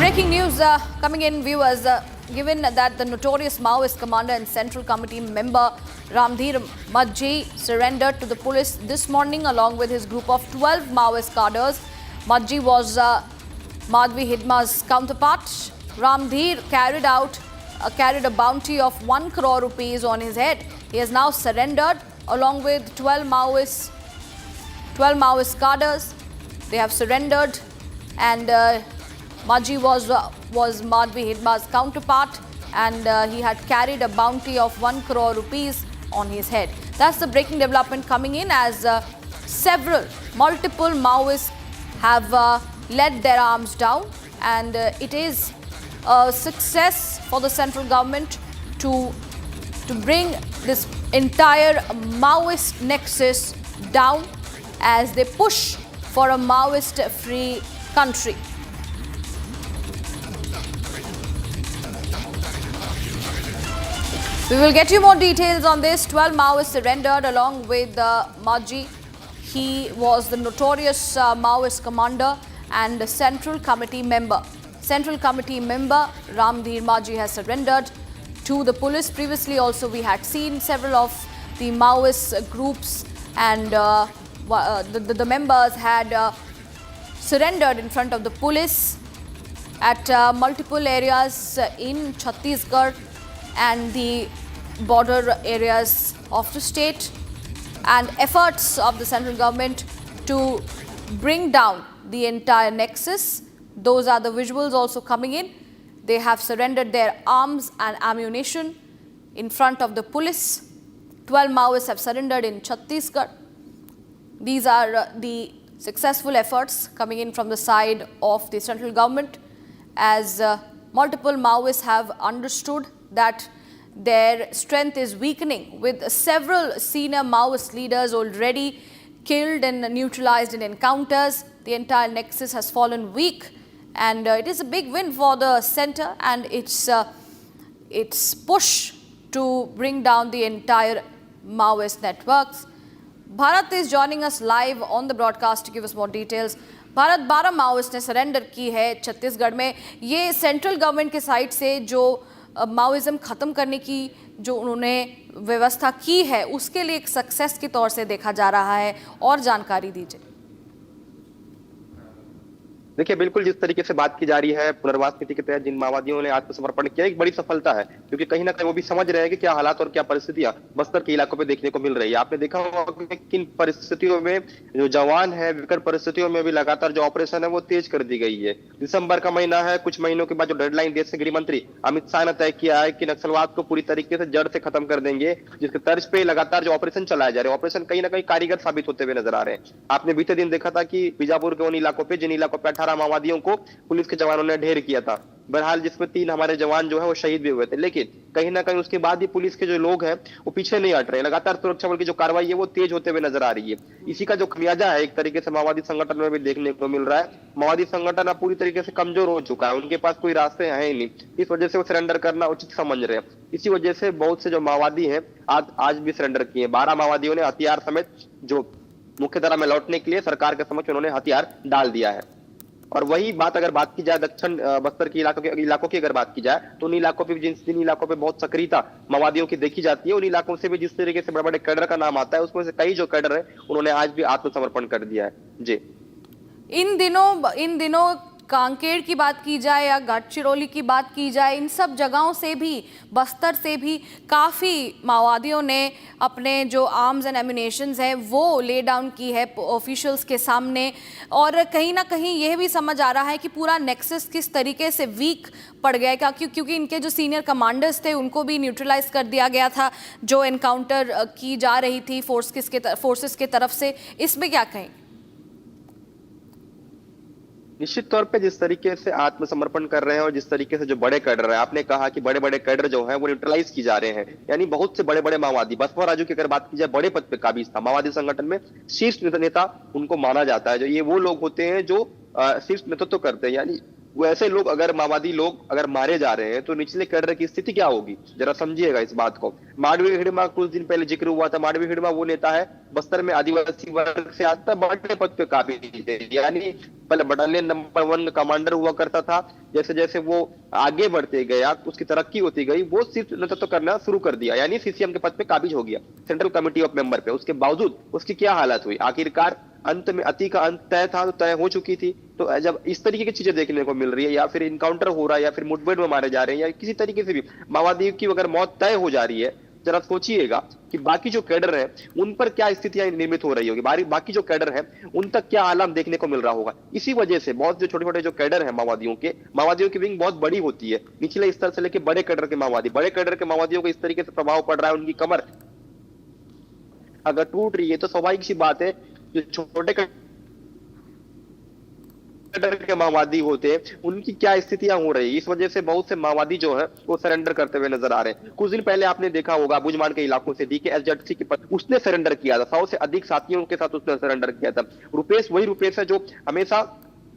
Breaking news coming in, viewers. Given that the notorious Maoist commander and Central Committee member Ramdhir Majhi surrendered to the police this morning along with his group of 12 Maoist cadres. Majhi was Madhvi Hidma's counterpart. Ramdhir carried a bounty of 1 crore rupees on his head. He has now surrendered along with 12 Maoist cadres. They have surrendered, and Majhi was Madhvi Hidma's counterpart, and he had carried a bounty of 1 crore rupees on his head. That's the breaking development coming in as multiple Maoists have let their arms down, and it is a success for the central government to bring this entire Maoist nexus down as they push for a Maoist-free country. We will get you more details on this. 12 Maoists surrendered along with Majhi. He was the notorious Maoist commander and the Central Committee member. Central Committee member Ramdhir Majhi has surrendered to the police. Previously also we had seen several of the Maoist groups and the members had surrendered in front of the police at multiple areas in Chhattisgarh and the border areas of the state, and efforts of the central government to bring down the entire nexus. Those are the visuals also coming in. They have surrendered their arms and ammunition in front of the police. 12 Maoists have surrendered in Chhattisgarh. These are the successful efforts coming in from the side of the central government, as multiple Maoists have understood that their strength is weakening, with several senior Maoist leaders already killed and neutralized in encounters. The entire nexus has fallen weak, and it is a big win for the centre and its push to bring down the entire Maoist networks. Bharat is joining us live on the broadcast to give us more details. Bharat 12 Maoist ने surrender की है छत्तीसगढ़ में. ये central government के side से जो Maoism ख़त्म करने की जो उन्होंने व्यवस्था की है उसके लिए एक सक्सेस के तौर से देखा जा रहा है, और जानकारी दीजिए. देखिए, बिल्कुल जिस तरीके से बात की जा रही है, पुनर्वास नीति के तहत जिन माओवादियों ने आत्मसमर्पण किया, एक बड़ी सफलता है, क्योंकि कहीं ना कहीं वो भी समझ रहे हैं कि क्या हालात और क्या परिस्थितियां बस्तर के इलाकों पे देखने को मिल रही है. आपने देखा होगा कि किन परिस्थितियों में जो जवान है, विकट परिस्थितियों में भी लगातार जो ऑपरेशन है वो तेज कर दी गई है. दिसंबर का महीना है, कुछ महीनों के बाद जो डेडलाइन देश के गृह मंत्री अमित शाह ने तय किया है कि नक्सलवाद को पूरी तरीके से जड़ से खत्म कर देंगे, जिसके तर्ज पे लगातार जो ऑपरेशन चलाए जा रहे हैं, ऑपरेशन कहीं ना कहीं कारीगर साबित होते हुए नजर आ रहे हैं. आपने बीते दिन देखा था कि बीजापुर के उन इलाकों पे, जिन इलाकों पे 18 माओवादियों को पुलिस के जवानों ने ढेर किया था, बहरहाल जिसमें 3 हमारे जवान जो है वो शहीद भी हुए थे. लेकिन कहीं ना कहीं उसके बाद भी पुलिस के जो लोग हैं वो पीछे नहीं हट रहे. लगातार सुरक्षा बल की जो कार्रवाई है वो तेज होते हुए नजर आ रही है. इसी का जो खमियाजा है एक तरीके से माओवादी संगठन में भी देखने को मिल रहा है. माओवादी संगठन अब पूरी तरीके से कमजोर हो चुका है, उनके पास कोई रास्ते हैं ही नहीं. इस वजह से वो सरेंडर करना उचित समझ रहे हैं. इसी वजह से बहुत से जो माओवादी हैं आज भी सरेंडर किए. 12 माओवादियों ने हथियार समेत जो मुख्यधारा में लौटने के लिए सरकार के समक्ष उन्होंने हथियार डाल दिया है. और वही बात अगर बात की जाए दक्षिण बस्तर के इलाकों की अगर बात की जाए, तो उन इलाकों पे जिन इलाकों पे बहुत सक्रियता माओवादियों की देखी जाती है, उन इलाकों से भी जिस तरीके से बड़े बड़े कैडर का नाम आता है, उसमें से कई जो कैडर है उन्होंने आज भी आत्मसमर्पण कर दिया है. जी, इन दिनों कांकेर की बात की जाए या गढ़चिरौली की बात की जाए, इन सब जगहों से भी, बस्तर से भी काफ़ी माओवादियों ने अपने जो आर्म्स एंड एम्युनिशंस हैं वो ले डाउन की है ऑफिशियल्स के सामने. और कहीं ना कहीं यह भी समझ आ रहा है कि पूरा नेक्सस किस तरीके से वीक पड़ गया है, क्योंकि इनके जो सीनियर कमांडर्स थे उनको भी न्यूट्रलाइज कर दिया गया था जो एनकाउंटर की जा रही थी फोर्सेस के तरफ से. इसमें क्या कहें? निश्चित तौर पे जिस तरीके से आत्मसमर्पण कर रहे हैं और जिस तरीके से जो बड़े कैडर है, आपने कहा कि बड़े बड़े कैडर जो हैं वो न्यूट्रलाइज की जा रहे हैं, यानी बहुत से बड़े बड़े माओवादी, बसपा राजू की अगर बात की जाए, बड़े पद पे काबिज था माओवादी संगठन में, शीर्ष नेता उनको माना जाता है. जो ये वो लोग होते हैं जो शीर्ष नेतृत्व करते हैं, यानी वो ऐसे लोग अगर माओवादी लोग अगर मारे जा रहे हैं तो निचले कैडर की स्थिति क्या होगी, जरा समझिएगा इस बात को। मांडवी हिड़मा कुछ दिन पहले जिक्र हुआ था। मांडवी हिड़मा वो नेता है बस्तर में आदिवासी वर्ग से आता बड़े पद पे काबिज थे, यानी पहले बटालियन नंबर 1 कमांडर हुआ करता था। जैसे जैसे वो आगे बढ़ते गया, उसकी तरक्की होती गई, वो सिर्फ नेतृत्व करना शुरू कर दिया, यानी सीसीएम के पद पे काबिज हो गया, सेंट्रल कमेटी ऑफ मेंबर पे। उसके बावजूद उसकी क्या हालत हुई, आखिरकार अंत में अति का अंत तय था, तो तय हो चुकी थी। तो जब इस तरीके की चीजें देखने को मिल रही है, या फिर इनकाउंटर हो रहा है, या फिर मुठभेड़ में मारे जा रहे हैं, या किसी तरीके से भी माओवादी की अगर मौत तय हो जा रही है, जरा सोचिएगा कि बाकी जो कैडर है उन पर क्या स्थितियां निर्मित हो रही होगी, बाकी जो कैडर है उन तक क्या आलम देखने को मिल रहा होगा। इसी वजह से बहुत जो छोटे छोटे जो कैडर है माओवादियों की विंग बहुत बड़ी होती है, निचले स्तर से लेकर बड़े कैडर के माओवादियों को इस तरीके से प्रभाव पड़ रहा है। उनकी कमर अगर टूट रही है तो स्वाभाविक सी बात है जो छोटे कैडर के माओवादी होते हैं उनकी क्या स्थितियां हो रही है। इस वजह से बहुत से माओवादी जो है वो सरेंडर करते हुए नजर आ रहे हैं। कुछ दिन पहले आपने देखा होगा बुजमान के इलाकों से DKSZC के पद उसने सरेंडर किया था, 100 से अधिक साथियों के साथ उसने सरेंडर किया था। रुपेश वही रुपेश है जो हमेशा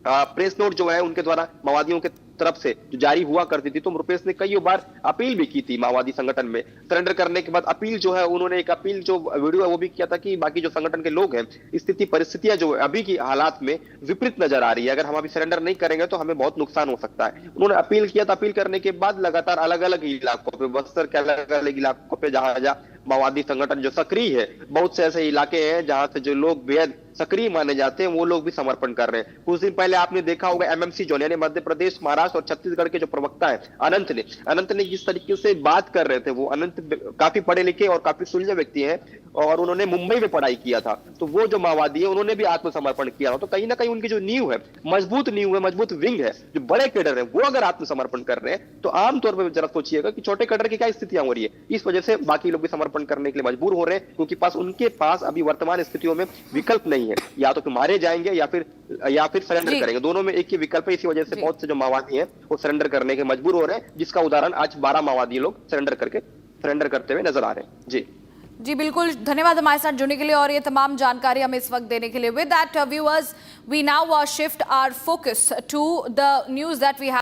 प्रेस नोट जो है उनके द्वारा माओवादियों के तरफ से जो जारी हुआ करती थी, तो रुपेश ने कई बार अपील भी की थी माओवादी संगठन में। सरेंडर करने के बाद अपील जो है उन्होंने एक अपील जो वीडियो है वो भी किया था कि बाकी जो संगठन के लोग हैं स्थिति परिस्थितियां जो अभी की हालात में विपरीत नजर आ रही है, अगर हम अभी सरेंडर नहीं करेंगे तो हमें बहुत नुकसान हो सकता है। उन्होंने अपील किया था। अपील करने के बाद लगातार अलग अलग इलाकों पे, बस्तर के अलग अलग इलाकों पे जहां माओवादी संगठन जो सक्रिय है, बहुत से ऐसे इलाके हैं जहां से जो लोग बेहद सक्रिय माने जाते हैं वो लोग भी समर्पण कर रहे हैं। कुछ दिन पहले आपने देखा होगा MMC जोन यानी मध्य प्रदेश, महाराष्ट्र और छत्तीसगढ़ के जो प्रवक्ता है अनंत ने जिस तरीके से बात कर रहे थे, वो अनंत काफी पढ़े लिखे और काफी सुलझे व्यक्ति हैं और उन्होंने मुंबई में पढ़ाई किया था। तो वो जो माओवादी है उन्होंने भी आत्मसमर्पण किया, तो कहीं ना कहीं उनकी जो नींव है, मजबूत विंग है, जो बड़े कैडर है वो अगर आत्मसमर्पण कर रहे हैं तो आमतौर पर जरा सोचिएगा कि छोटे कैडर की क्या स्थितियां हो रही है। इस वजह से बाकी लोग भी समर्पण करने के लिए मजबूर हो रहे हैं, क्योंकि उनके पास अभी वर्तमान स्थितियों में विकल्प नहीं है, या तो मारे जाएंगे या फिर सरेंडर करेंगे, दोनों में एक ही विकल्प है। इसी वजह से बहुत से जो माओवादी हैं वो सरेंडर करने के मजबूर हो रहे हैं, जिसका उदाहरण आज 12 माओवादी लोग सरेंडर करते हुए नजर आ रहे हैं। जी बिल्कुल, धन्यवाद हमारे साथ जुड़ने के लिए और ये तमाम जानकारी हमें इस वक्त देने के लिए। With that viewers, we now shift our focus to the news that we